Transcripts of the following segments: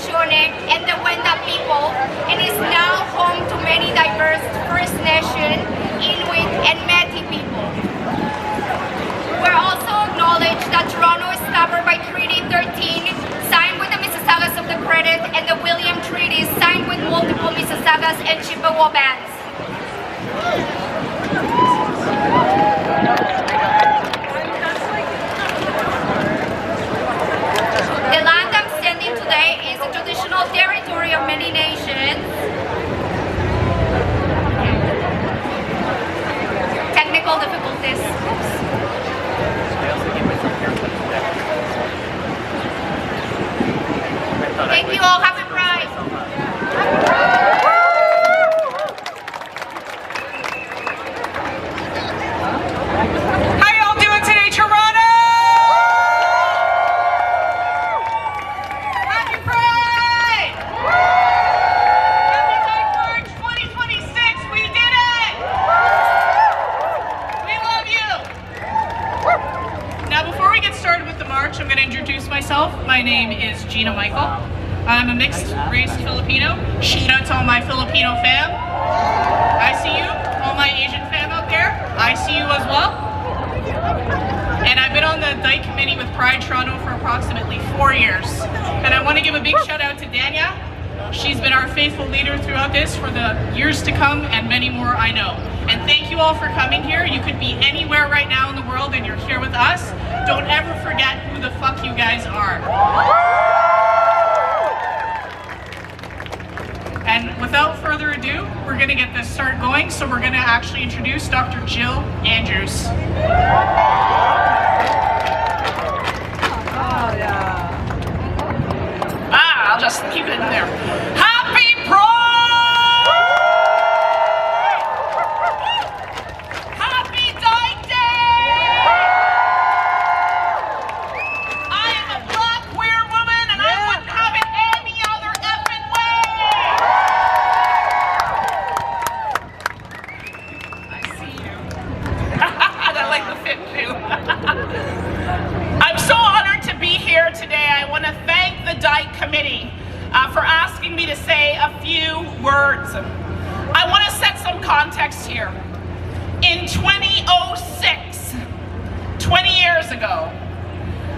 Haudenosaunee, and the Wendat people, and is now home to many diverse First Nation, Inuit, and Métis people. We're also acknowledged that Toronto is covered by Treaty 13, signed with the Mississaugas of the Credit, and the William Treaties, signed with multiple Mississaugas and Chippewa bands. The land I'm standing today is the traditional territory of many nations. Technical difficulties. Thank you all. Happy Pride. How y'all doing today, Toronto? Happy Pride! Happy Dyke March 2026. We did it! We love you. Now, before we get started with the march, I'm going to introduce myself. My name is Gina Michael. I'm a mixed-race Filipino. Shout out to all my Filipino fam. I see you. All my Asian fam out there, I see you as well. And I've been on the Dyke committee with Pride Toronto for approximately 4 years. And I want to give a big shout out to Danya. She's been our faithful leader throughout this for the years to come, and many more I know. And thank you all for coming here. You could be anywhere right now in the world and you're here with us. Don't ever forget who the fuck you guys are. And without further ado, we're going to get this start going. So we're going to actually introduce Dr. Jill Andrews. I'll just keep it in there. Happy Pride! Happy Dyke Day! I am a black queer woman and I wouldn't have it any other effing way! I see you. I like the fit too. I'm so honored to be here today. I want to thank the Dyke Committee for asking me to say a few words. I want to set some context here. In 2006, 20 years ago,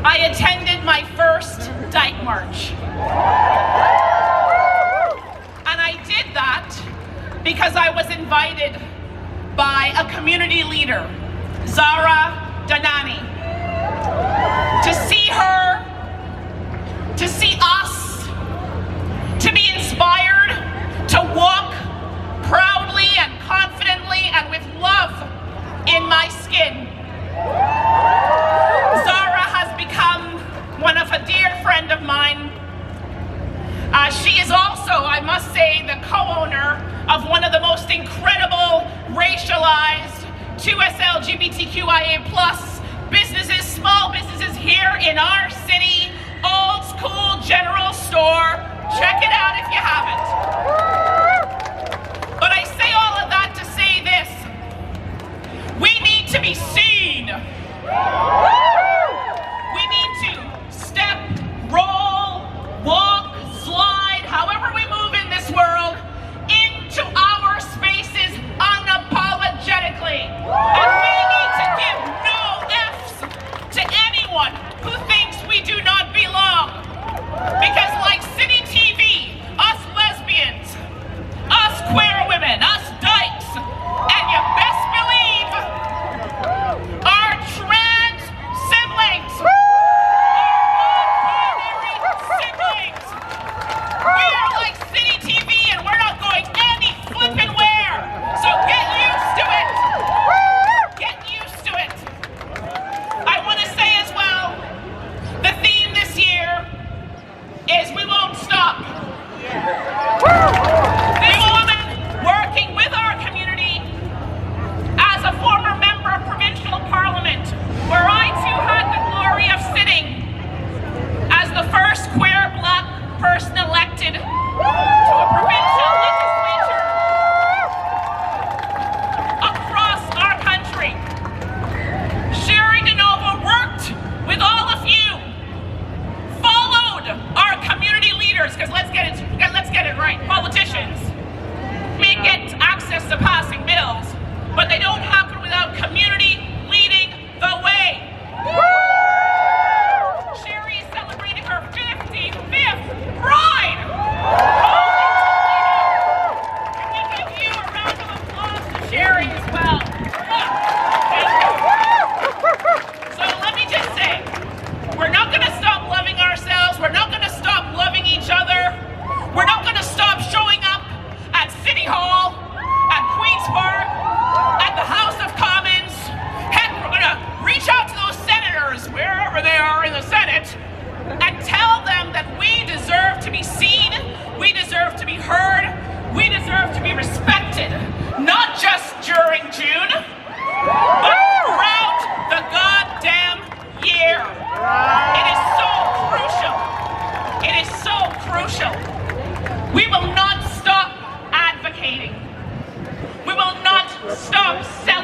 I attended my first Dyke March. And I did that because I was invited by a community leader, Zara Danani, to see her, to see us, to be inspired, to walk proudly and confidently and with love in my skin. Zara has become a dear friend of mine. She is also, I must say, the co-owner of one of the most incredible racialized 2S LGBTQIA+ businesses, small businesses here in our city, Old School General Store. Check it out if you haven't. But I say all of that to say this. We need to be seen. We need to step, roll, walk, slide, however we move in this world, into our spaces unapologetically. And we need to give no F's to anyone who thinks we do not belong. Because like City TV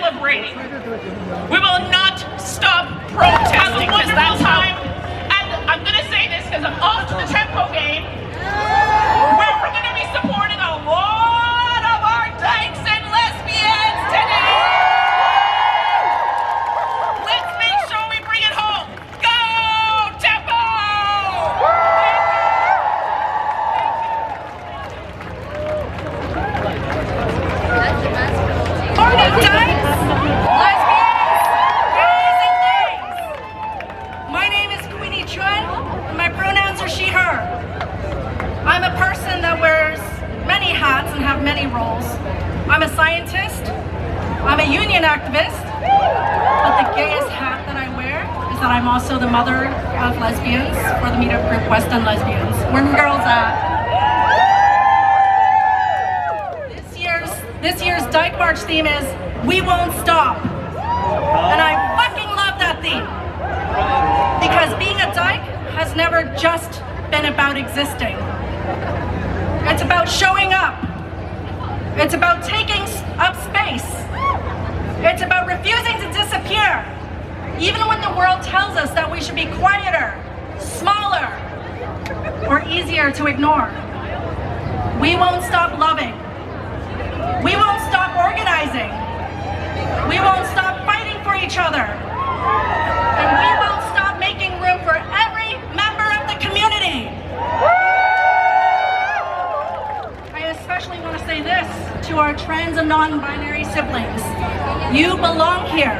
celebrating. We will not stop protesting because that's time. And I'm going to say this because I'm off to the tempo game, where we're going to be supporting a lot of our dykes and lesbians today. Let's make sure we bring it home. Go tempo! Morning, dykes, lesbians, gays, and days. My name is Queenie Chun, and my pronouns are she, her. I'm a person that wears many hats and have many roles. I'm a scientist, I'm a union activist, but the gayest hat that I wear is that I'm also the mother of lesbians for the meetup group West End Lesbians. Where the girls at? This year's Dyke March theme is "We Won't Stop," and I fucking love that theme because being a dyke has never just been about existing. It's about showing up. It's about taking up space. It's about refusing to disappear, even when the world tells us that we should be quieter, smaller, or easier to ignore. We won't stop loving. We won't stop organizing. We won't stop fighting for each other. And we won't stop making room for every member of the community. I especially want to say this to our trans and non-binary siblings. You belong here.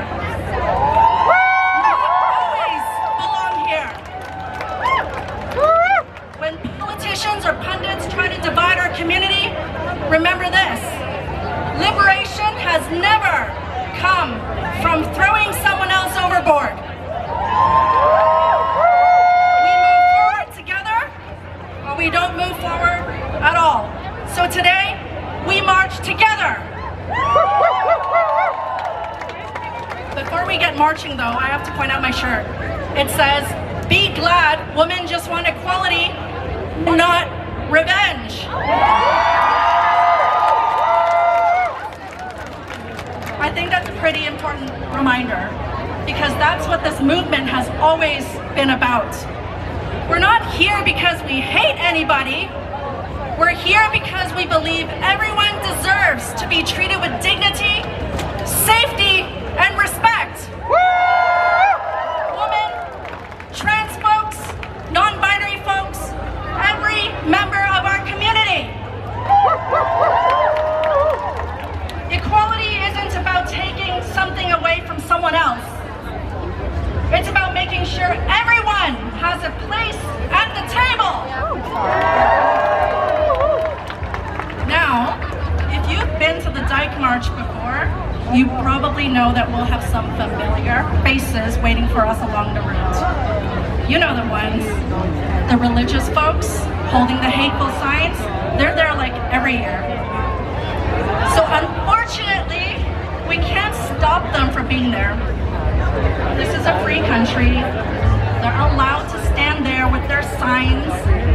You always belong here. When politicians or pundits try to divide our community, remember this. Liberation has never come from throwing someone else overboard. We move forward together, or we don't move forward at all. So today, we march together. Before we get marching though, I have to point out my shirt. It says, "Be glad women just want equality, not revenge." I think that's a pretty important reminder because that's what this movement has always been about. We're not here because we hate anybody. We're here because we believe everyone deserves to be treated with dignity, safety, and respect. Women, trans folks, non-binary folks, every member of our community. Equality isn't about taking something away from someone else. It's about making sure everyone has a place at the table. Now, if you've been to the Dyke March before, you probably know that we'll have some familiar faces waiting for us along the route. You know the ones, the religious folks holding the hateful signs. They're there like every year. So unfortunately, we can't stop them from being there. This is a free country. They're allowed to stand there with their signs.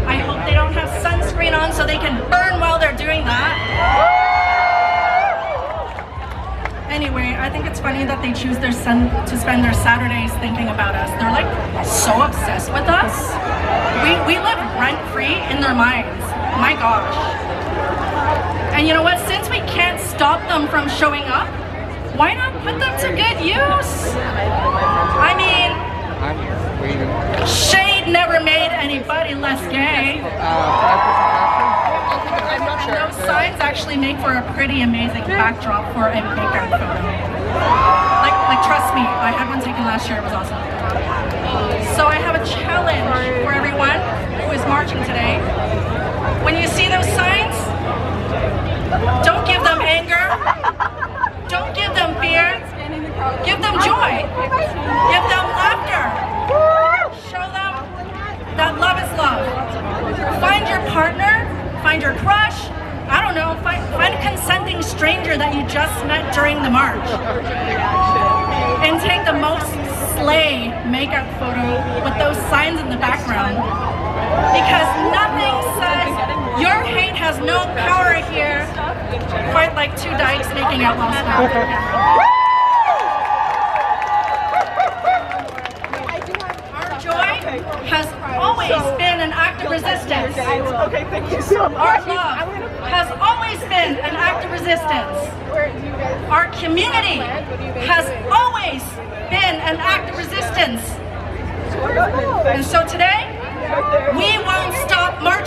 I hope they don't have sunscreen on so they can burn while they're doing that. Anyway, I think it's funny that they choose to spend their Saturdays thinking about us. They're like so obsessed with us. We live rent-free in their minds. My gosh. And you know what? Since we can't stop them from showing up, why not put them to good use? I mean, shade never made anybody less gay. And those signs actually make for a pretty amazing backdrop for a makeout photo. Like trust me, I had one taken last year, it was awesome. So I have a challenge for everyone who is marching today. When you see those signs, don't give them anger, don't give them fear, give them joy, give them laughter, show them that love is love. Find your partner, find your crush, I don't know, find a consenting stranger that you just met during the march. And take the most slay makeup photo with those signs in the background. Because nothing says your hate has no power here quite like two dykes making out while snapping. has always been an act of resistance. Okay, thank you so much. Our love has always been an act of resistance. Our community has always been an act of resistance. And so today, we won't stop marching.